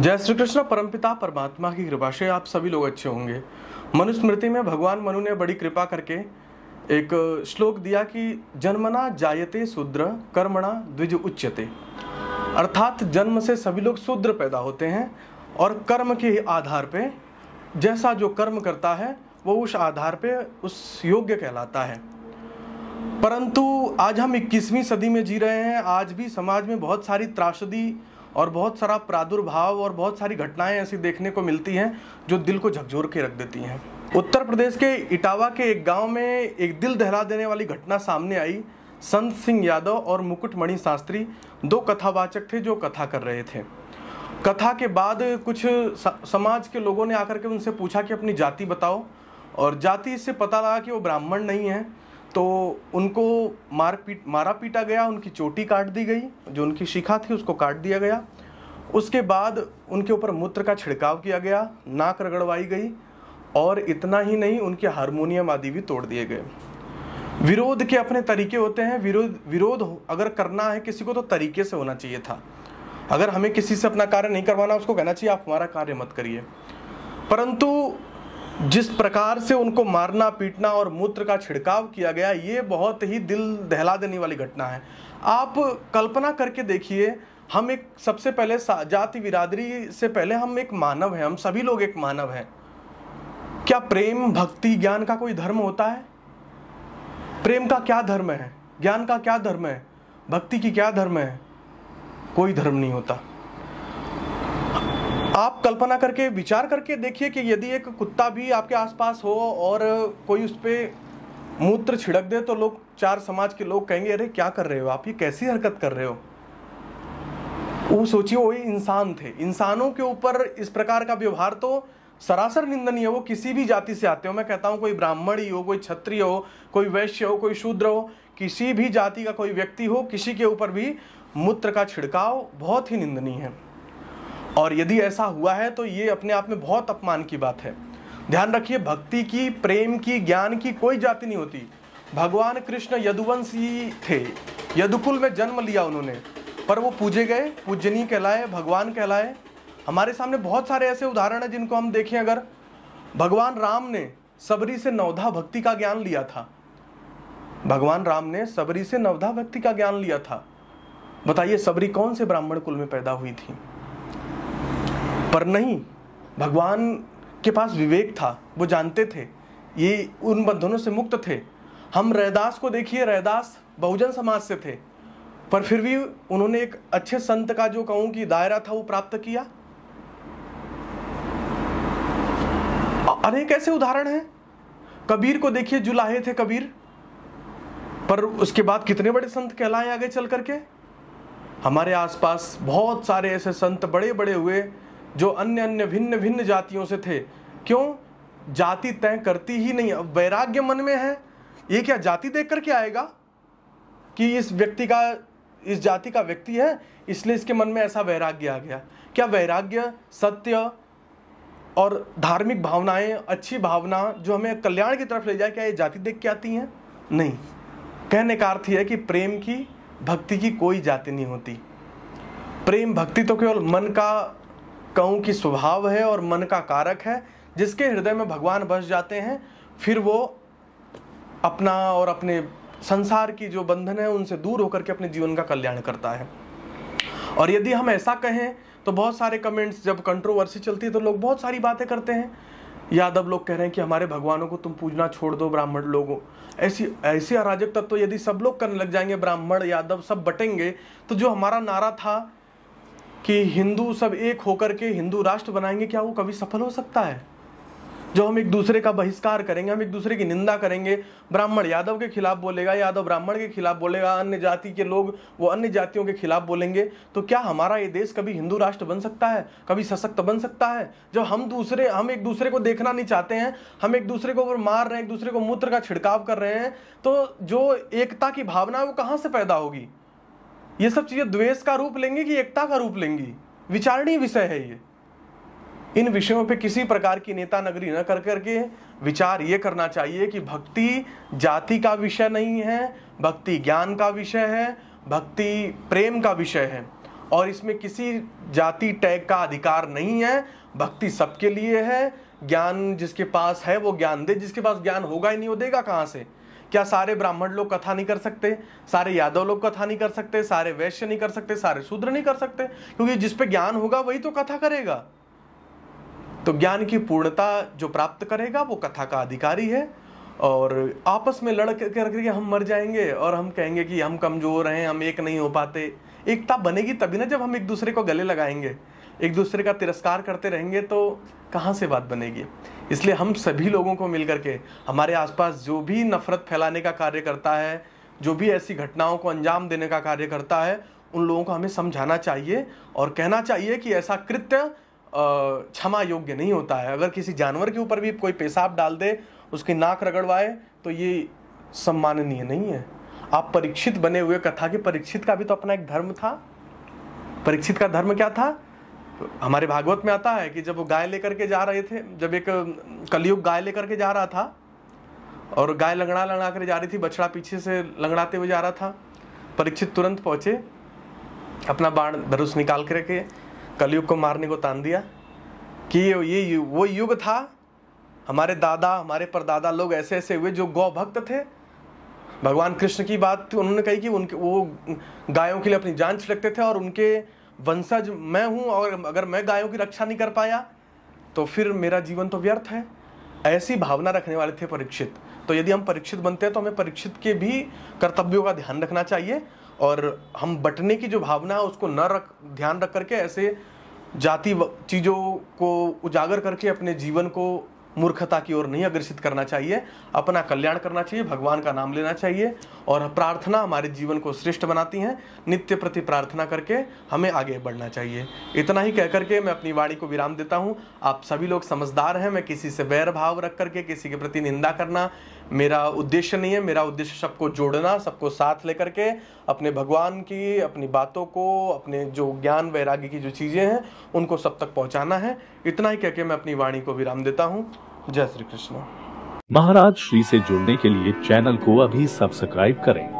जय श्री कृष्ण। परमपिता परमात्मा की कृपा से आप सभी लोग अच्छे होंगे। मनुस्मृति में भगवान मनु ने बड़ी कृपा करके एक श्लोक दिया कि जन्मना जायते शूद्र कर्मणा द्विज उच्यते, अर्थात जन्म से सभी लोग शूद्र पैदा होते हैं और कर्म के आधार पे जैसा जो कर्म करता है वो उस आधार पे उस योग्य कहलाता है। परंतु आज हम 21वीं सदी में जी रहे हैं। आज भी समाज में बहुत सारी त्रासदी और बहुत सारा प्रादुर्भाव और बहुत सारी घटनाएं ऐसी देखने को मिलती हैं जो दिल को झकझोर के रख देती हैं। उत्तर प्रदेश के इटावा के एक गांव में एक दिल दहला देने वाली घटना सामने आई। संत सिंह यादव और मुकुटमणि शास्त्री दो कथावाचक थे जो कथा कर रहे थे। कथा के बाद कुछ समाज के लोगों ने आकर के उनसे पूछा कि अपनी जाति बताओ, और जाति से पता लगा कि वो ब्राह्मण नहीं है, तो उनको मारा पीटा गया, उनकी चोटी काट दी गई, जो उनकी शिखा थी उसको काट दिया गया। उसके बाद उनके ऊपर मूत्र का छिड़काव किया गया, नाक रगड़वाई गई, और इतना ही नहीं उनके हारमोनियम आदि भी तोड़ दिए गए। विरोध के अपने तरीके होते हैं। विरोध अगर करना है किसी को तो तरीके से होना चाहिए था। अगर हमें किसी से अपना कार्य नहीं करवाना, उसको कहना चाहिए आप हमारा कार्य मत करिए। परंतु जिस प्रकार से उनको मारना पीटना और मूत्र का छिड़काव किया गया, ये बहुत ही दिल दहला देने वाली घटना है। आप कल्पना करके देखिए, हम एक सबसे पहले जाति बिरादरी से पहले हम एक मानव हैं, हम सभी लोग एक मानव हैं। क्या प्रेम भक्ति ज्ञान का कोई धर्म होता है? प्रेम का क्या धर्म है? ज्ञान का क्या धर्म है? भक्ति की क्या धर्म है? कोई धर्म नहीं होता। आप कल्पना करके विचार करके देखिए कि यदि एक कुत्ता भी आपके आसपास हो और कोई उस पे मूत्र छिड़क दे तो लोग, चार समाज के लोग कहेंगे अरे क्या कर रहे हो आप, ये कैसी हरकत कर रहे हो। वो सोचिए वही इंसान थे। इंसानों के ऊपर इस प्रकार का व्यवहार तो सरासर निंदनीय है। वो किसी भी जाति से आते हो, मैं कहता हूँ कोई ब्राह्मण ही हो, कोई क्षत्रिय हो, कोई वैश्य हो, कोई शूद्र हो, किसी भी जाति का कोई व्यक्ति हो, किसी के ऊपर भी मूत्र का छिड़काव बहुत ही निंदनीय है। और यदि ऐसा हुआ है तो ये अपने आप में बहुत अपमान की बात है। ध्यान रखिए, भक्ति की, प्रेम की, ज्ञान की कोई जाति नहीं होती। भगवान कृष्ण यदुवंशी थे, यदुकुल में जन्म लिया उन्होंने, पर वो पूजे गए, पूजनीय कहलाए, भगवान कहलाए। हमारे सामने बहुत सारे ऐसे उदाहरण हैं जिनको हम देखें। अगर भगवान राम ने सबरी से नवधा भक्ति का ज्ञान लिया था, भगवान राम ने सबरी से नवधा भक्ति का ज्ञान लिया था। बताइए सबरी कौन से ब्राह्मण कुल में पैदा हुई थी? पर नहीं, भगवान के पास विवेक था, वो जानते थे, ये उन बंधनों से मुक्त थे। हम रैदास को देखिए, रैदास बहुजन समाज से थे, पर फिर भी उन्होंने एक अच्छे संत का जो कहूं कि दायरा था वो प्राप्त किया। अनेक ऐसे उदाहरण हैं। कबीर को देखिए, जुलाहे थे कबीर, पर उसके बाद कितने बड़े संत कहलाए आगे चल करके। हमारे आसपास बहुत सारे ऐसे संत बड़े बड़े हुए जो अन्य अन्य भिन्न भिन्न जातियों से थे। क्यों? जाति तय करती ही नहीं। वैराग्य मन में है। ये क्या जाति देख करके आएगा कि इस व्यक्ति का, इस जाति का व्यक्ति है इसलिए इसके मन में ऐसा वैराग्य आ गया? क्या वैराग्य, सत्य और धार्मिक भावनाएं, अच्छी भावना जो हमें कल्याण की तरफ ले जाए, क्या ये जाति देख के आती हैं? नहीं। कहने का अर्थ है कि प्रेम की, भक्ति की कोई जाति नहीं होती। प्रेम भक्ति तो केवल मन का कहूं कि स्वभाव है और मन का कारक है। जिसके हृदय में भगवान बस जाते हैं, फिर वो अपना और अपने संसार की जो बंधन है उनसे दूर होकर के अपने जीवन का कल्याण करता है। और यदि हम ऐसा कहें तो बहुत सारे कमेंट्स, जब कंट्रोवर्सी चलती है तो लोग बहुत सारी बातें करते हैं। यादव लोग कह रहे हैं कि हमारे भगवानों को तुम पूजना छोड़ दो, ब्राह्मण लोगों, ऐसी अराजक तत्व यदि सब लोग करने लग जाएंगे, ब्राह्मण यादव सब बटेंगे, तो जो हमारा नारा था कि हिंदू सब एक होकर के हिंदू राष्ट्र बनाएंगे, क्या वो कभी सफल हो सकता है? जो हम एक दूसरे का बहिष्कार करेंगे, हम एक दूसरे की निंदा करेंगे, ब्राह्मण यादव के खिलाफ बोलेगा, यादव ब्राह्मण के खिलाफ बोलेगा, अन्य जाति के लोग वो अन्य जातियों के खिलाफ बोलेंगे, तो क्या हमारा ये देश कभी हिंदू राष्ट्र बन सकता है? कभी सशक्त बन सकता है? जब हम एक दूसरे को देखना नहीं चाहते हैं, हम एक दूसरे को मार रहे हैं, एक दूसरे को मूत्र का छिड़काव कर रहे हैं, तो जो एकता की भावना है वो कहाँ से पैदा होगी? ये सब चीजें द्वेष का रूप लेंगी कि एकता का रूप लेंगी? विचारणीय विषय है ये। इन विषयों पे किसी प्रकार की नेता नगरी न कर करके विचार ये करना चाहिए कि भक्ति जाति का विषय नहीं है, भक्ति ज्ञान का विषय है, भक्ति प्रेम का विषय है। और इसमें किसी जाति टैग का अधिकार नहीं है। भक्ति सबके लिए है। ज्ञान जिसके पास है वो ज्ञान दे, जिसके पास ज्ञान होगा ही नहीं वो देगा कहाँ से? क्या सारे ब्राह्मण लोग कथा नहीं कर सकते? सारे यादव लोग कथा नहीं कर सकते? सारे वैश्य नहीं कर सकते? सारे शूद्र नहीं कर सकते? क्योंकि जिस पे ज्ञान होगा वही तो कथा करेगा। तो ज्ञान की पूर्णता जो प्राप्त करेगा वो कथा का अधिकारी है। और आपस में लड़ करके हम मर जाएंगे और हम कहेंगे कि हम कमजोर हैं, हम एक नहीं हो पाते। एकता बनेगी तभी ना जब हम एक दूसरे को गले लगाएंगे। एक दूसरे का तिरस्कार करते रहेंगे तो कहाँ से बात बनेगी? इसलिए हम सभी लोगों को मिलकर के, हमारे आसपास जो भी नफरत फैलाने का कार्य करता है, जो भी ऐसी घटनाओं को अंजाम देने का कार्य करता है, उन लोगों को हमें समझाना चाहिए और कहना चाहिए कि ऐसा कृत्य क्षमा योग्य नहीं होता है। अगर किसी जानवर के ऊपर भी कोई पेशाब डाल दे, उसकी नाक रगड़वाए, तो ये सम्माननीय नहीं है। आप परीक्षित बने हुए कथा के, परीक्षित का भी तो अपना एक धर्म था। परीक्षित का धर्म क्या था? हमारे भागवत में आता है कि जब वो गाय लेकर के जा रहे थे, जब एक कलयुग गाय लेकर के जा रहा था और गाय लंगड़ा लंगड़ा कर जा रही थी, बछड़ा पीछे से लंगड़ाते हुए जा रहा था, परीक्षित तुरंत पहुंचे, अपना बाण धनुष निकाल करके कलयुग को मारने को तान दिया कि ये वो युग था। हमारे दादा, हमारे परदादा लोग ऐसे ऐसे हुए जो गौ भक्त थे। भगवान कृष्ण की बात उन्होंने कही कि उनके वो गायों के लिए अपनी जान छिड़कते थे और उनके वंशज मैं हूं, और अगर मैं गायों की रक्षा नहीं कर पाया तो फिर मेरा जीवन तो व्यर्थ है। ऐसी भावना रखने वाले थे परीक्षित। तो यदि हम परीक्षित बनते हैं तो हमें परीक्षित के भी कर्तव्यों का ध्यान रखना चाहिए और हम बंटने की जो भावना है उसको ध्यान रख करके ऐसे जाति चीज़ों को उजागर करके अपने जीवन को मूर्खता की ओर नहीं अग्रसित करना चाहिए। अपना कल्याण करना चाहिए, भगवान का नाम लेना चाहिए और प्रार्थना हमारे जीवन को श्रेष्ठ बनाती हैं। नित्य प्रति प्रार्थना करके हमें आगे बढ़ना चाहिए। इतना ही कह करके मैं अपनी वाणी को विराम देता हूँ। आप सभी लोग समझदार हैं। मैं किसी से बैर भाव रख करके किसी के प्रति निंदा करना मेरा उद्देश्य नहीं है। मेरा उद्देश्य सबको जोड़ना, सबको साथ लेकर के अपने भगवान की, अपनी बातों को, अपने जो ज्ञान वैराग्य की जो चीज़ें हैं उनको सब तक पहुँचाना है। इतना ही कह के मैं अपनी वाणी को विराम देता हूँ। जय श्री कृष्ण। महाराज श्री से जुड़ने के लिए चैनल को अभी सब्सक्राइब करें।